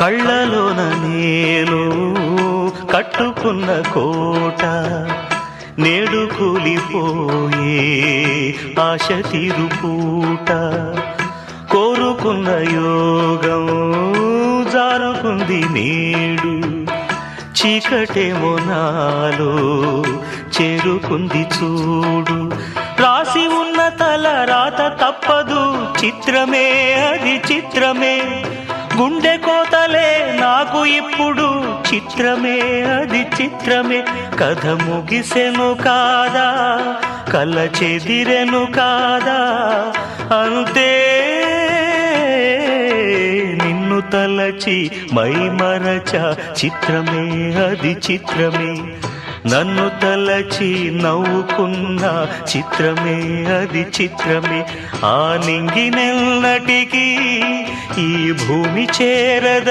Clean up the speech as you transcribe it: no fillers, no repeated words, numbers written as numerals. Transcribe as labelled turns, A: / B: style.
A: కళ్ళలోన నేను కట్టుకున్న కోట నేడు కూలిపోయే ఆశ తీరుపూట కోరుకున్న యోగం జారుకుంది నేడు చీకటేమో నాలో చేరుకుంది చూడు రాసి ఉన్న తల రాత తప్పదు చిత్రమే అది చిత్రమే గుండె కోతలే నాకు ఇప్పుడు చిత్రమే అది చిత్రమే కథ ముగిసెను కాదా కళ్ళ చెదిరెను కాదా అంతే నిన్ను తలచి మై మరచ చిత్రమే అది చిత్రమే నన్ను తలచి నవ్వుకున్న చిత్రమే అది చిత్రమే ఆ నింగినెన్నటికీ ఈ భూమి చేరద